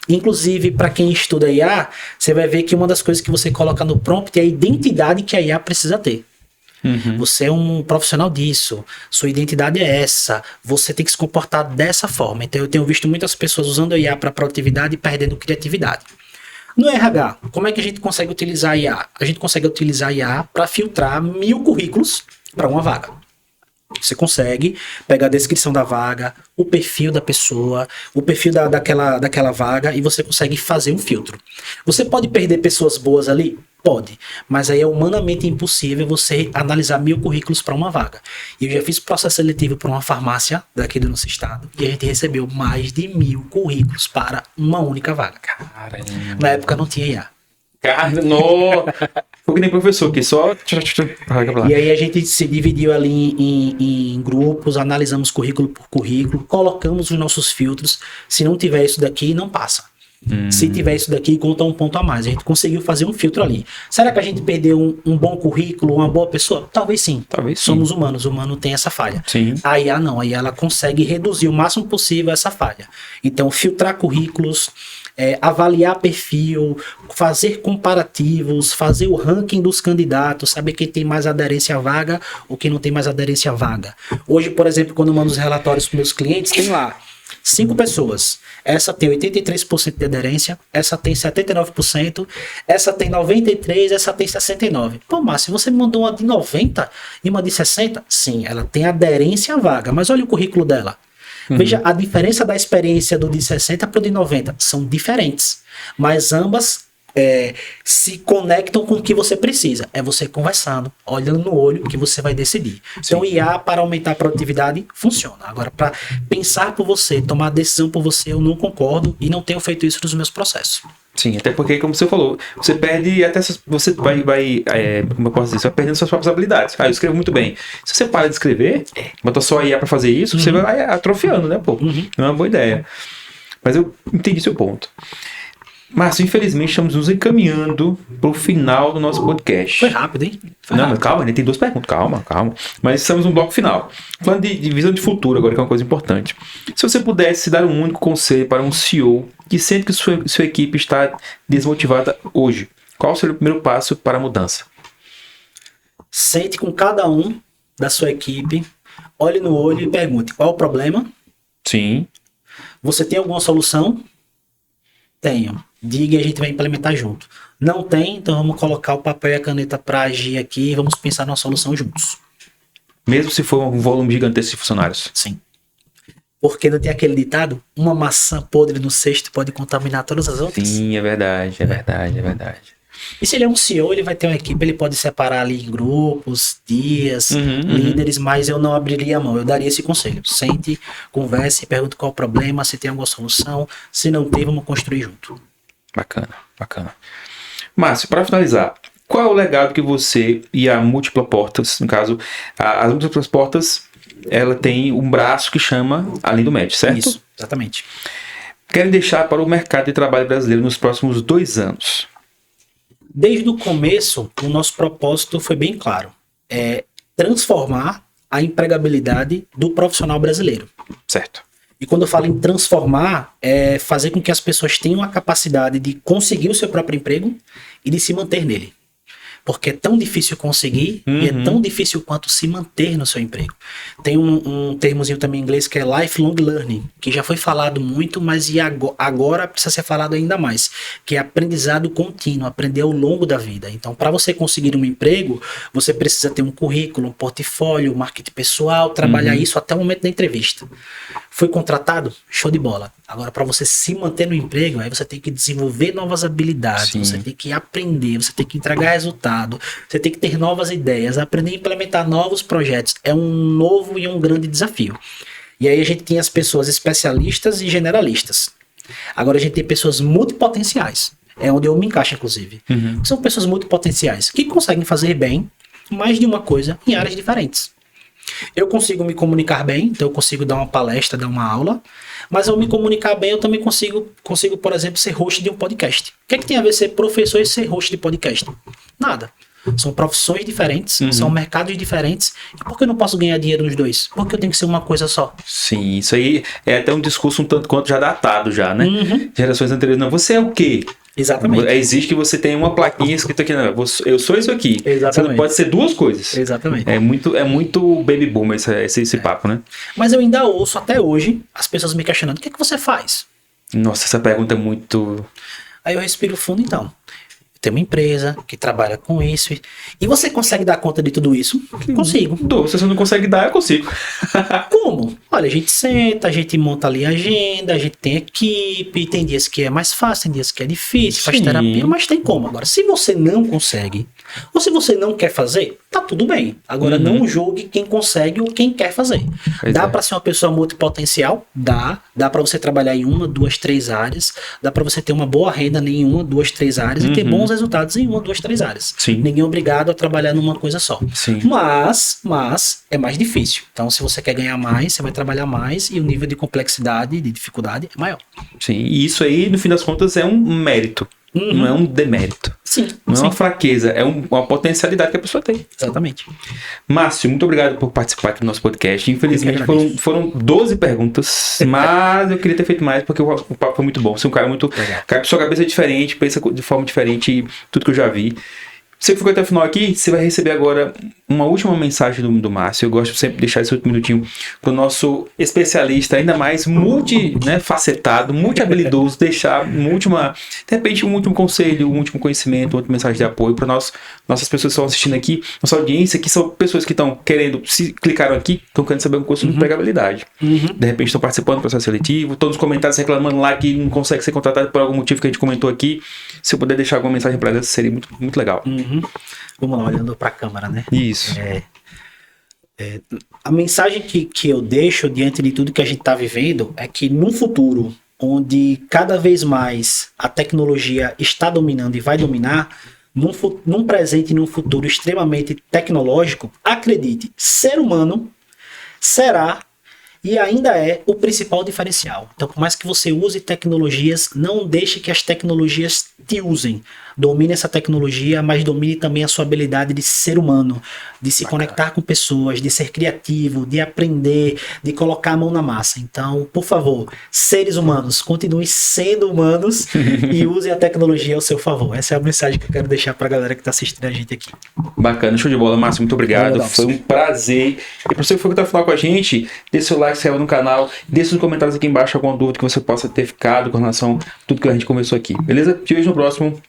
Inclusive, para quem estuda IA, você vai ver que uma das coisas que você coloca no prompt é a identidade que a IA precisa ter. Você é um profissional disso, sua identidade é essa, você tem que se comportar dessa forma. Então eu tenho visto muitas pessoas usando a IA para produtividade e perdendo criatividade. No RH, como é que a gente consegue utilizar a IA? A gente consegue utilizar a IA para filtrar 1000 currículos para uma vaga. Você consegue pegar a descrição da vaga, o perfil da pessoa, o perfil daquela vaga e você consegue fazer um filtro. Você pode perder pessoas boas ali? Pode, mas aí é humanamente impossível você analisar 1000 currículos para uma vaga. E eu já fiz processo seletivo para uma farmácia daqui do nosso estado e a gente recebeu mais de 1000 currículos para uma única vaga. Caramba. Na época não tinha IA. Foi que nem professor, que só... E aí a gente se dividiu ali em grupos, analisamos currículo por currículo, colocamos os nossos filtros. Se não tiver isso daqui, não passa. Se tiver isso daqui, conta um ponto a mais. A gente conseguiu fazer um filtro ali. Será que a gente perdeu um bom currículo, uma boa pessoa? Talvez sim. Somos humanos, o humano tem essa falha. Sim. A IA não, a IA ela consegue reduzir o máximo possível essa falha. Então, filtrar currículos, avaliar perfil, fazer comparativos, fazer o ranking dos candidatos, saber quem tem mais aderência à vaga ou quem não tem mais aderência à vaga. Hoje, por exemplo, quando eu mando os relatórios para meus clientes, tem lá 5 pessoas. Essa tem 83% de aderência, essa tem 79%, essa tem 93%, essa tem 69%. Pô, Márcio, você me mandou uma de 90% e uma de 60%? Sim, ela tem aderência à vaga, mas olha o currículo dela. Veja, a diferença da experiência do de 60 para o de 90 são diferentes, mas ambas se conectam com o que você precisa. É você conversando, olhando no olho, que você vai decidir. Então, IA para aumentar a produtividade funciona. Agora, para pensar por você, tomar decisão por você, eu não concordo e não tenho feito isso nos meus processos. Sim, até porque, como você falou, você perde até... Você vai como eu posso dizer? Você vai perdendo suas próprias habilidades. Eu escrevo muito bem. Se você para de escrever, bota só a IA para fazer isso, você vai atrofiando, né, pô? Não é uma boa ideia. Mas eu entendi seu ponto. Márcio, infelizmente estamos nos encaminhando para o final do nosso podcast. Foi rápido, hein? Mas calma, ainda tem 2 perguntas. Calma. Mas estamos no bloco final. Falando de visão de futuro agora, que é uma coisa importante. Se você pudesse dar um único conselho para um CEO que sente que sua equipe está desmotivada hoje, qual seria o primeiro passo para a mudança? Sente com cada um da sua equipe, olhe no olho e pergunte: qual é o problema? Sim. Você tem alguma solução? Tenho. Diga e a gente vai implementar junto. Não tem, então vamos colocar o papel e a caneta para agir aqui e vamos pensar numa solução juntos. Mesmo se for um volume gigantesco de funcionários? Sim. Porque não tem aquele ditado? Uma maçã podre no cesto pode contaminar todas as outras? Sim, é verdade. E se ele é um CEO, ele vai ter uma equipe, ele pode separar ali em grupos, dias, líderes, mas eu não abriria a mão, eu daria esse conselho. Sente, converse, pergunte qual é o problema, se tem alguma solução, se não tem, vamos construir junto. Bacana. Márcio, para finalizar, qual é o legado que você e a Múltipla Portas, no caso, as Múltiplas Portas, ela tem um braço que chama Além do Match, certo? Isso, exatamente. Querem deixar para o mercado de trabalho brasileiro nos próximos 2 anos? Desde o começo, o nosso propósito foi bem claro. É transformar a empregabilidade do profissional brasileiro. Certo. E quando eu falo em transformar, é fazer com que as pessoas tenham a capacidade de conseguir o seu próprio emprego e de se manter nele. Porque é tão difícil conseguir e é tão difícil quanto se manter no seu emprego. Tem um termozinho também em inglês que é lifelong learning, que já foi falado muito, mas agora precisa ser falado ainda mais, que é aprendizado contínuo, aprender ao longo da vida. Então, para você conseguir um emprego, você precisa ter um currículo, um portfólio, marketing pessoal, trabalhar isso até o momento da entrevista. Foi contratado? Show de bola. Agora, para você se manter no emprego, aí você tem que desenvolver novas habilidades, você tem que aprender, você tem que entregar resultado, você tem que ter novas ideias, aprender a implementar novos projetos. É um novo e um grande desafio. E aí a gente tem as pessoas especialistas e generalistas. Agora a gente tem pessoas multipotenciais. É onde eu me encaixo, inclusive. São pessoas multipotenciais que conseguem fazer bem mais de uma coisa em áreas diferentes. Eu consigo me comunicar bem, então eu consigo dar uma palestra, dar uma aula, mas ao me comunicar bem eu também consigo, por exemplo, ser host de um podcast. O que é que tem a ver ser professor e ser host de podcast? Nada. São profissões diferentes, são mercados diferentes. E por que eu não posso ganhar dinheiro nos dois? Porque eu tenho que ser uma coisa só. Sim, isso aí é até um discurso um tanto quanto já datado já, né? Gerações anteriores, não, você é o quê? Exatamente. Existe que você tem uma plaquinha escrita aqui, não, eu sou isso aqui. Exatamente. Você não pode ser 2 coisas. Exatamente. É muito baby boomer esse papo, né? Mas eu ainda ouço até hoje as pessoas me questionando, o que é que você faz? Nossa, essa pergunta é muito... Aí eu respiro fundo, então. Tem uma empresa que trabalha com isso. E você consegue dar conta de tudo isso? Consigo. Se você não consegue dar, eu consigo. Como? Olha, a gente senta, a gente monta ali a agenda, a gente tem equipe, tem dias que é mais fácil, tem dias que é difícil, faz terapia, mas tem como. Agora, se você não consegue, ou se você não quer fazer, tá tudo bem. Agora, não julgue quem consegue ou quem quer fazer. Dá pra ser uma pessoa multipotencial? Dá. Dá pra você trabalhar em 1, 2, 3 áreas. Dá pra você ter uma boa renda em 1, 2, 3 áreas e ter bons resultados em 1, 2, 3 áreas. Ninguém é obrigado a trabalhar numa coisa só. Mas é mais difícil. Então, se você quer ganhar mais, você vai trabalhar mais e o nível de complexidade, de dificuldade é maior. Sim, e isso aí, no fim das contas, é um mérito. Não é um demérito. Sim. Não é sim. uma fraqueza, é uma potencialidade que a pessoa tem. Exatamente. Márcio, muito obrigado por participar aqui do nosso podcast. Infelizmente Eu que agradeço. foram 12 perguntas, mas eu queria ter feito mais porque o papo foi muito bom. Você é um cara muito. Sua cabeça é diferente, pensa de forma diferente, e tudo que eu já vi. Você que ficou até o final aqui, você vai receber agora uma última mensagem do Márcio. Eu gosto sempre de deixar esse último minutinho para o nosso especialista, ainda mais multifacetado, multi-habilidoso, deixar de repente, um último conselho, um último conhecimento, uma última mensagem de apoio para nossas pessoas que estão assistindo aqui, nossa audiência, que são pessoas que estão querendo, se clicaram aqui, estão querendo saber um curso de empregabilidade. De repente estão participando do processo seletivo, estão nos comentários reclamando lá que não consegue ser contratado por algum motivo que a gente comentou aqui. Se eu puder deixar alguma mensagem para elas, seria muito, muito legal. Vamos lá, olhando para a câmera, né? Isso. A mensagem que eu deixo diante de tudo que a gente está vivendo é que num futuro onde cada vez mais a tecnologia está dominando e vai dominar, num presente e num futuro extremamente tecnológico, acredite, ser humano será e ainda é o principal diferencial. Então, por mais que você use tecnologias, não deixe que as tecnologias te usem. Domine essa tecnologia, mas domine também a sua habilidade de ser humano, de se conectar com pessoas, de ser criativo, de aprender, de colocar a mão na massa. Então, por favor, seres humanos, continuem sendo humanos e usem a tecnologia ao seu favor. Essa é a mensagem que eu quero deixar para a galera que está assistindo a gente aqui. Bacana, show de bola, Márcio, muito obrigado. Legal, foi um prazer. E para você que foi até o final com a gente, deixe seu like, se inscreva no canal, deixe nos comentários aqui embaixo alguma dúvida que você possa ter ficado com relação a tudo que a gente conversou aqui. Beleza? Te vejo no próximo.